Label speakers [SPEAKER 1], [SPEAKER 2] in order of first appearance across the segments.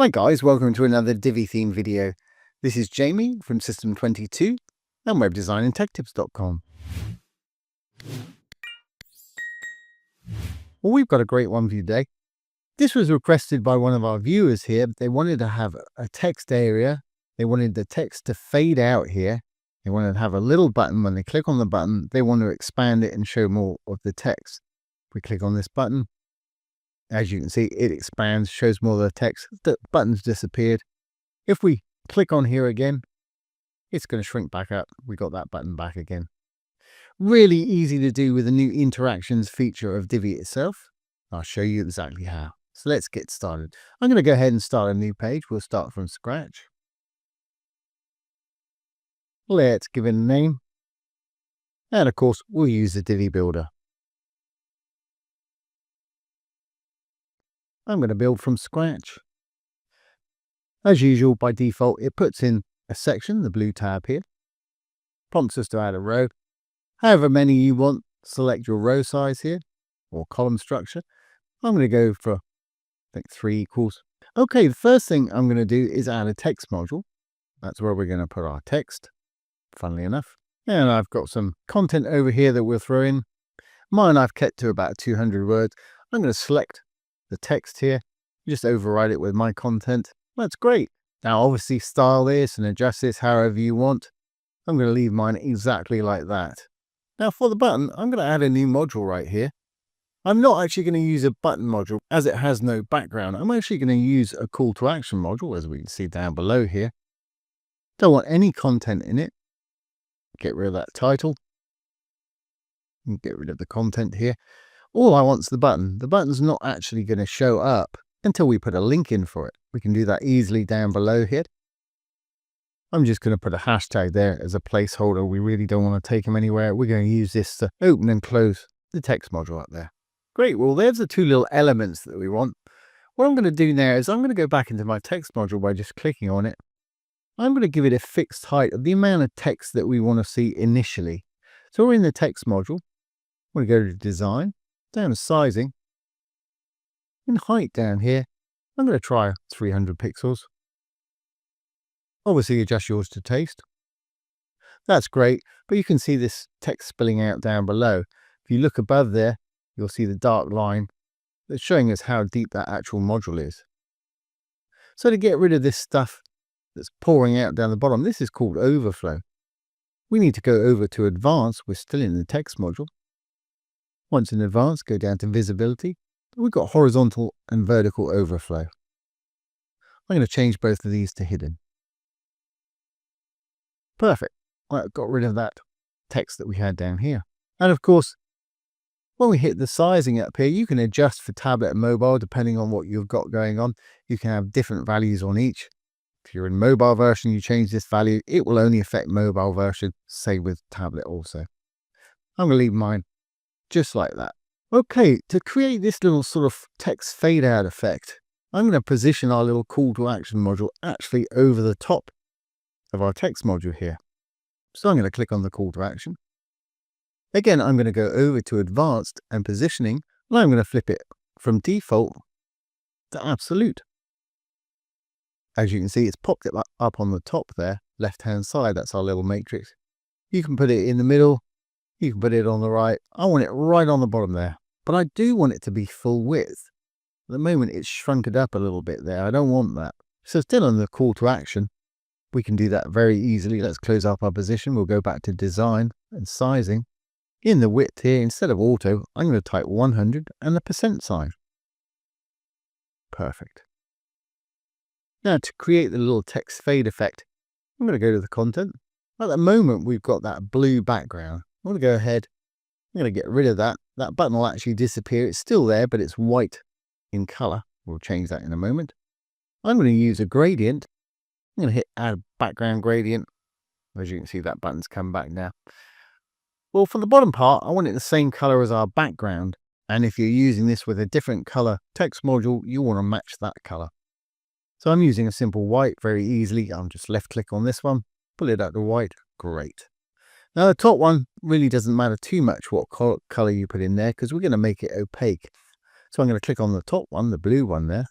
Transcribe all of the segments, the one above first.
[SPEAKER 1] Hi guys, welcome to another Divi theme video. This is Jamie from System 22 and webdesignandtechtips.com. Well, we've got a great one for you today. This was requested by one of our viewers here. They wanted to have a text area. They wanted the text to fade out here. They wanted to have a little button. When they click on the button, they want to expand it and show more of the text. If we click on this button, as you can see, it expands, shows more of the text. The button's disappeared. If we click on here again, it's going to shrink back up. We got that button back again. Really easy to do with the new interactions feature of Divi itself. I'll show you exactly how. So let's get started. I'm going to go ahead and start a new page. We'll start from scratch. Let's give it a name. And of course, we'll use the Divi builder. I'm going to build from scratch. As usual, by default, it puts in a section, the blue tab here. Prompts us to add a row. However many you want, select your row size here, or column structure. I'm going to go for, I think, 3 equals. Okay, the first thing I'm going to do is add a text module. That's where we're going to put our text, funnily enough. And I've got some content over here that we'll throw in. Mine I've kept to about 200 words. I'm going to select the text here, just override it with my content. That's great. Now obviously style this and adjust this however you want. I'm going to leave mine exactly like that. Now for the button, I'm going to add a new module right here. I'm not actually going to use a button module as it has no background. I'm actually going to use a call to action module, as we can see down below here. Don't want any content in it. Get rid of that title. And get rid of the content here. All I want is the button. The button's not actually going to show up until we put a link in for it. We can do that easily down below here. I'm just going to put a hashtag there as a placeholder. We really don't want to take them anywhere. We're going to use this to open and close the text module up there. Great. Well, there's the 2 little elements that we want. What I'm going to do now is I'm going to go back into my text module by just clicking on it. I'm going to give it a fixed height of the amount of text that we want to see initially. So we're in the text module. We're going to go to design, down to sizing. In height down here, I'm going to try 300 pixels. Obviously adjust yours to taste. That's great, but you can see this text spilling out down below. If you look above there, you'll see the dark line that's showing us how deep that actual module is. So to get rid of this stuff that's pouring out down the bottom, this is called overflow. We need to go over to advanced. We're still in the text module. Once in advanced, go down to visibility. We've got horizontal and vertical overflow. I'm going to change both of these to hidden. Perfect. Right, got rid of that text that we had down here. And of course, when we hit the sizing up here, you can adjust for tablet and mobile depending on what you've got going on. You can have different values on each. If you're in mobile version, you change this value. It will only affect mobile version, say with tablet also. I'm going to leave mine just like that. Okay, to create this little sort of text fade out effect, I'm going to position our little call to action module actually over the top of our text module here. So I'm going to click on the call to action. Again, I'm going to go over to advanced and positioning, and I'm going to flip it from default to absolute. As you can see, it's popped it up on the top there, left hand side. That's our little matrix. You can put it in the middle. You can put it on the right. I want it right on the bottom there. But I do want it to be full width. At the moment, it's shrunk it up a little bit there. I don't want that. So still on the call to action, we can do that very easily. Let's close up our position. We'll go back to design and sizing. In the width here, instead of auto, I'm going to type 100 and the % sign. Perfect. Now to create the little text fade effect, I'm going to go to the content. At the moment, we've got that blue background. I'm going to go ahead. I'm going to get rid of that. That button will actually disappear. It's still there, but it's white in color. We'll change that in a moment. I'm going to use a gradient. I'm going to hit add background gradient. As you can see, that button's come back now. Well, for the bottom part, I want it the same color as our background. And if you're using this with a different color text module, you want to match that color. So I'm using a simple white very easily. I'll just left click on this one, pull it out to white. Great. Now the top one really doesn't matter too much what color you put in there because we're going to make it opaque. So I'm going to click on the top one, the blue one there.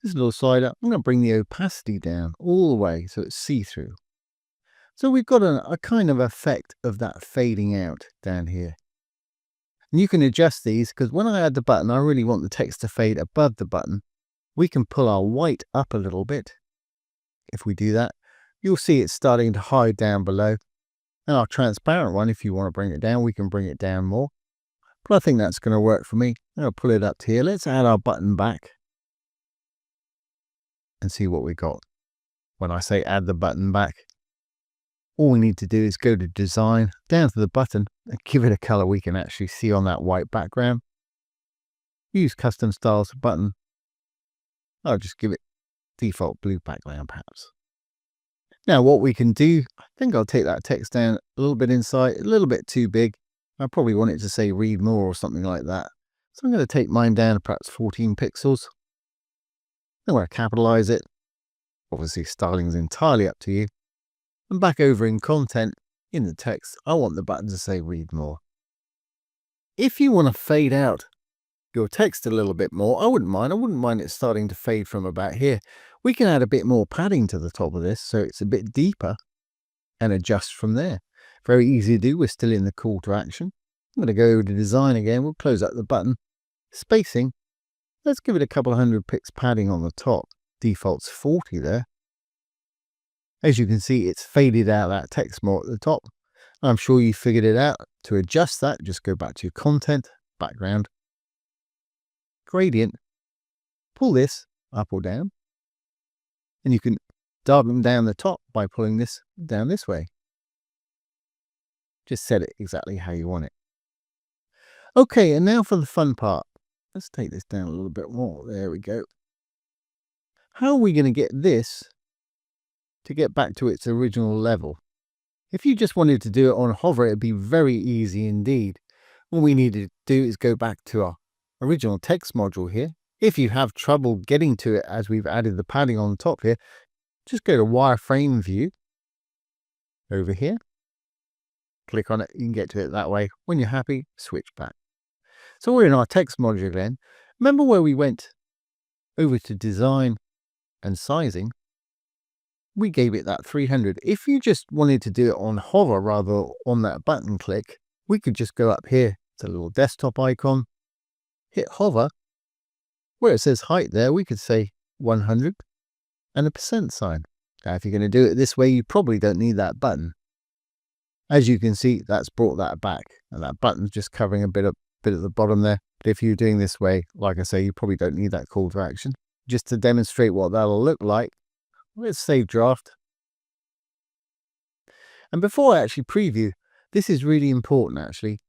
[SPEAKER 1] this little slider, I'm going to bring the opacity down all the way so it's see-through. So we've got a kind of effect of that fading out down here. And you can adjust these because when I add the button, I really want the text to fade above the button. We can pull our white up a little bit. If we do that, you'll see it's starting to hide down below. And our transparent one, if you want to bring it down, we can bring it down more. But I think that's going to work for me. I'll pull it up to here. Let's add our button back and see what we got. When I say add the button back, all we need to do is go to design, down to the button, and give it a color we can actually see on that white background. Use custom styles for button. I'll just give it default blue background perhaps. Now what we can do, I think I'll take that text down a little bit inside, a little bit too big. I probably want it to say read more or something like that. So I'm going to take mine down to perhaps 14 pixels. Then we're going to capitalize it. Obviously styling is entirely up to you. And back over in content, in the text, I want the button to say read more. If you want to fade out your text a little bit more, I wouldn't mind it starting to fade from about here. We can add a bit more padding to the top of this so it's a bit deeper and adjust from there. Very easy to do. We're still in the call to action. I'm going to go over to design again. We'll close up the button. Spacing. Let's give it a couple of 100 pixels padding on the top. Default's 40 there. As you can see, it's faded out that text more at the top. I'm sure you figured it out. To adjust that, just go back to your content, background, gradient, pull this up or down, and you can dial them down the top by pulling this down this way. Just set it exactly how you want it. Okay, and now for the fun part. Let's take this down a little bit more. There we go. How are we going to get this to get back to its original level? If you just wanted to do it on hover, it'd be very easy indeed. All we need to do is go back to our original text module here. If you have trouble getting to it as we've added the padding on the top here, just go to wireframe view over here. Click on it, you can get to it that way. When you're happy, switch back. So we're in our text module again. Remember where we went over to design and sizing? We gave it that 300. If you just wanted to do it on hover rather on that button click, we could just go up here to the little desktop icon, hit hover. Where it says height there, we could say 100 and a percent sign. Now, if you're going to do it this way, you probably don't need that button. As you can see, that's brought that back, and that button's just covering a bit at the bottom there. But if you're doing this way, like I say, you probably don't need that call to action. Just to demonstrate what that'll look like, let's save draft. And before I actually preview, this is really important actually.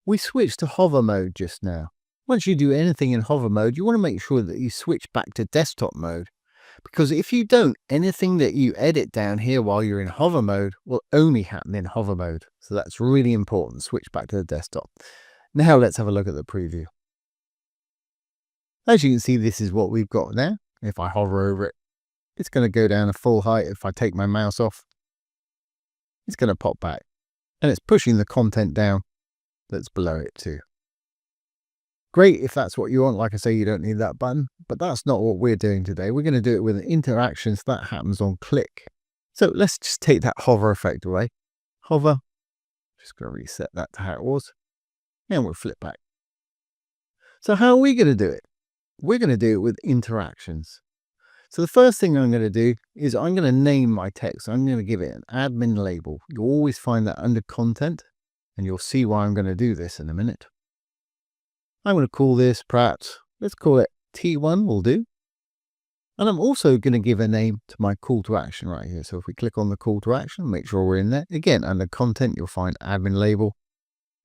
[SPEAKER 1] We switched to hover mode just now. Once you do anything in hover mode, you want to make sure that you switch back to desktop mode. Because if you don't, anything that you edit down here while you're in hover mode will only happen in hover mode. So that's really important. Switch back to the desktop. Now let's have a look at the preview. As you can see, this is what we've got now. If I hover over it, it's going to go down to full height. If I take my mouse off, it's going to pop back. And it's pushing the content down that's below it too. Great if that's what you want. Like I say, you don't need that button, but that's not what we're doing today. We're going to do it with an interaction, so that happens on click. So let's just take that hover effect away. Hover, just going to reset that to how it was, and we'll flip back. So how are we going to do it? We're going to do it with interactions. So the first thing I'm going to do is I'm going to name my text. I'm going to give it an admin label. You'll always find that under content, and you'll see why I'm going to do this in a minute. I'm going to call this perhaps, let's call it T1 will do. And I'm also going to give a name to my call to action right here. So if we click on the call to action, make sure we're in there. Again, under content, you'll find admin label.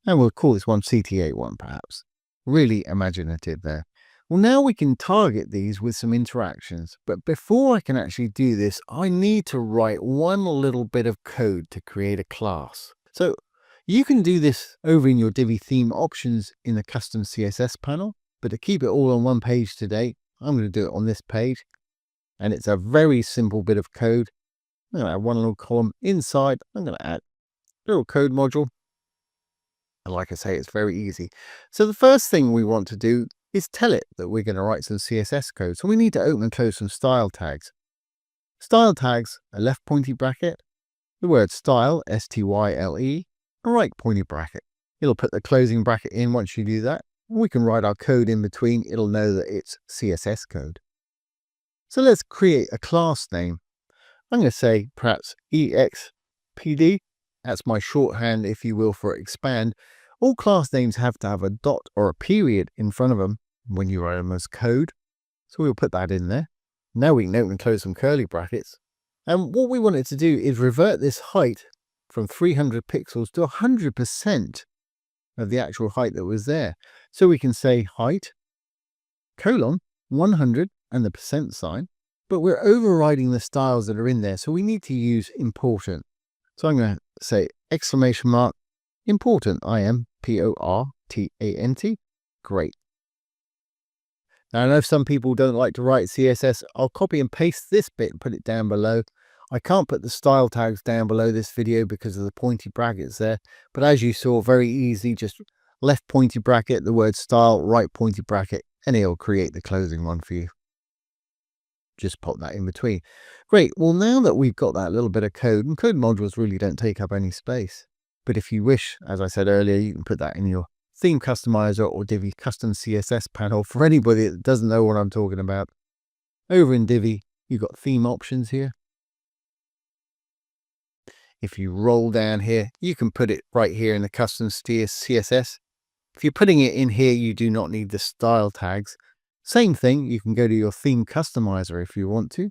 [SPEAKER 1] And we'll call this one CTA1 perhaps. Really imaginative there. Well, now we can target these with some interactions. But before I can actually do this, I need to write one little bit of code to create a class. So you can do this over in your Divi theme options in the custom CSS panel, but to keep it all on one page today, I'm going to do it on this page. And it's a very simple bit of code. I'm going to add one little column inside. I'm going to add a little code module. And like I say, it's very easy. So the first thing we want to do is tell it that we're going to write some CSS code. So we need to open and close some style tags. Style tags, a left pointy bracket, the word style, S-T-Y-L-E, a right pointy bracket. It'll put the closing bracket in once you do that. We can write our code in between. It'll know that it's CSS code. So let's create a class name. I'm going to say perhaps EXPD. That's my shorthand, if you will, for expand. All class names have to have a dot or a period in front of them when you write them as code. So we'll put that in there. Now we can open and close some curly brackets. And what we want it to do is revert this height from 300 pixels to 100% of the actual height that was there. So we can say height, colon, 100 and the percent sign, but we're overriding the styles that are in there. So we need to use important. So I'm going to say exclamation mark, important, IMPORTANT. Great. Now, I know some people don't like to write CSS. I'll copy and paste this bit and put it down below. I can't put the style tags down below this video because of the pointy brackets there. But as you saw, very easy, just left pointy bracket, the word style, right pointy bracket, and it'll create the closing one for you. Just pop that in between. Great. Well, now that we've got that little bit of code, and code modules really don't take up any space. But if you wish, as I said earlier, you can put that in your theme customizer or Divi custom CSS panel for anybody that doesn't know what I'm talking about. Over in Divi, you've got theme options here. If you roll down here, you can put it right here in the custom CSS. If you're putting it in here, you do not need the style tags. Same thing, you can go to your theme customizer if you want to.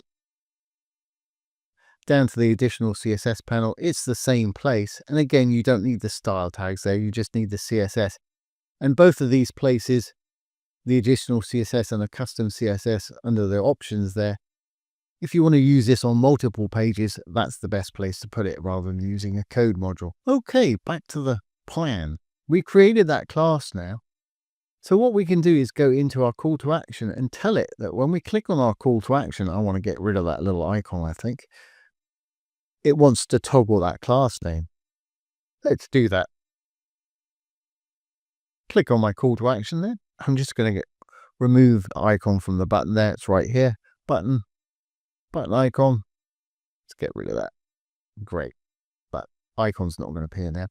[SPEAKER 1] Down to the additional CSS panel, it's the same place. And again, you don't need the style tags there, you just need the CSS. And both of these places, the additional CSS and the custom CSS under the options there, if you want to use this on multiple pages, that's the best place to put it rather than using a code module. Okay, back to the plan. We created that class now. So what we can do is go into our call to action and tell it that when we click on our call to action, I want to get rid of that little icon, I think. It wants to toggle that class name. Let's do that. Click on my call to action there. I'm just going to remove the icon from the button there. It's right here. Button icon. Let's get rid of that. Great. That icon's not going to appear now.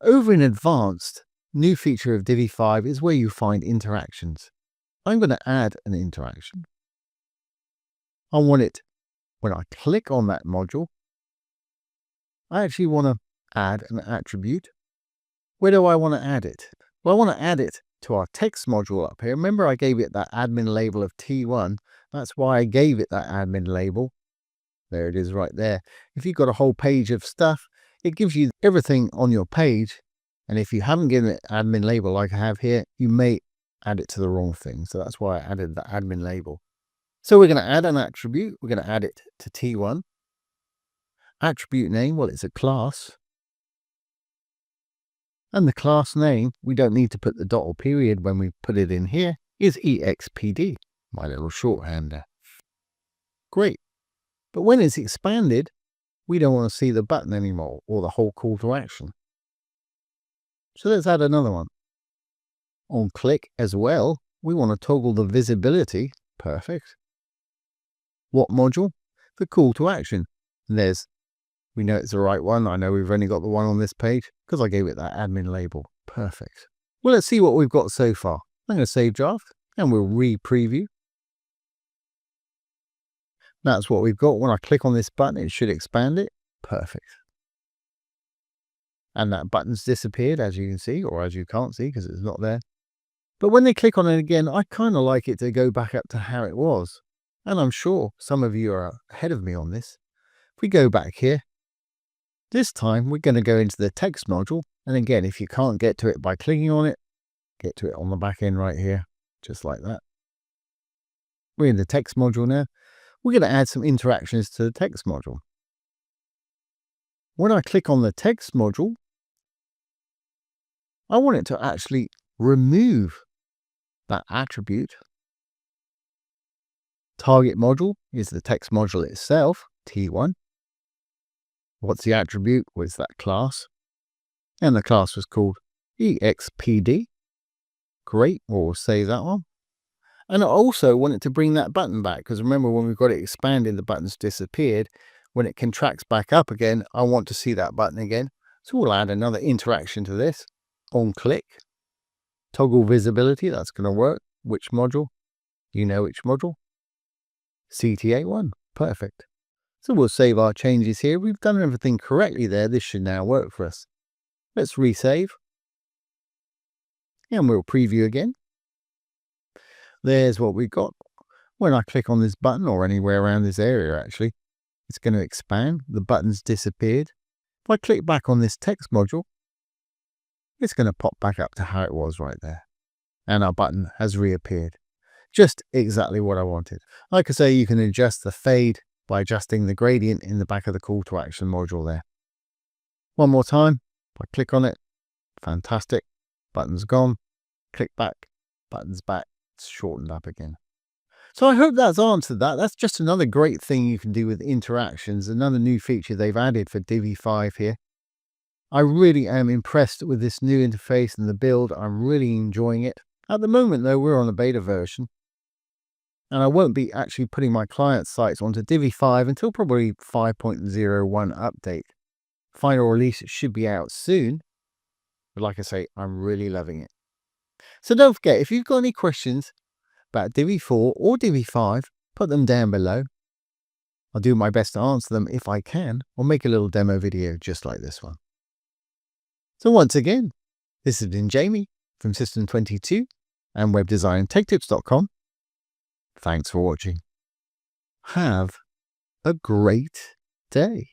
[SPEAKER 1] Over in advanced, new feature of Divi 5 is where you find interactions. I'm going to add an interaction. I want it, when I click on that module, I actually want to add an attribute. Where do I want to add it? Well, I want to add it to our text module up here. Remember, I gave it that admin label of T1. That's why I gave it that admin label. There it is right there. If you've got a whole page of stuff, it gives you everything on your page. And if you haven't given it admin label like I have here, you may add it to the wrong thing. So that's why I added the admin label. So we're going to add an attribute. We're going to add it to T1. Attribute name, well, it's a class. And the class name, we don't need to put the dot or period when we put it in here, is EXPD, my little shorthand there. Great. But when it's expanded, we don't want to see the button anymore or the whole call to action. So let's add another one. On click as well, we want to toggle the visibility. Perfect. What module? The call to action. And we know it's the right one. I know we've only got the one on this page because I gave it that admin label. Perfect. Well, let's see what we've got so far. I'm going to save draft and we'll re-preview. That's what we've got. When I click on this button, it should expand it. Perfect. And that button's disappeared, as you can see, or as you can't see because it's not there. But when they click on it again, I kind of like it to go back up to how it was. And I'm sure some of you are ahead of me on this. If we go back here, this time we're going to go into the text module. And again, if you can't get to it by clicking on it, get to it on the back end right here, just like that. We're in the text module now. We're going to add some interactions to the text module. When I click on the text module, I want it to actually remove that attribute. Target module is the text module itself, T1. What's the attribute? Was that class? And the class was called EXPD. Great, we'll save that one. And I also want it to bring that button back, because remember when we've got it expanded, the button's disappeared. When it contracts back up again, I want to see that button again. So we'll add another interaction to this. On click, toggle visibility, that's going to work. Which module? You know which module. CTA1, perfect. So we'll save our changes here. We've done everything correctly there. This should now work for us. Let's resave. And we'll preview again. There's what we've got. When I click on this button, or anywhere around this area actually, it's going to expand. The button's disappeared. If I click back on this text module, it's going to pop back up to how it was right there. And our button has reappeared. Just exactly what I wanted. Like I say, you can adjust the fade by adjusting the gradient in the back of the call to action module there. One more time. If I click on it, fantastic. Button's gone. Click back, button's back. It's shortened up again. So I hope that's answered that. That's just another great thing you can do with interactions. Another new feature they've added for Divi 5 here. I really am impressed with this new interface and the build. I'm really enjoying it. At the moment though, we're on a beta version. And I won't be actually putting my client sites onto Divi 5 until probably 5.01 update. Final release should be out soon. But like I say, I'm really loving it. So don't forget, if you've got any questions about Divi 4 or Divi 5, put them down below. I'll do my best to answer them if I can, or make a little demo video just like this one. So once again, this has been Jamie from System22 and webdesigntechtips.com. Thanks for watching. Have a great day.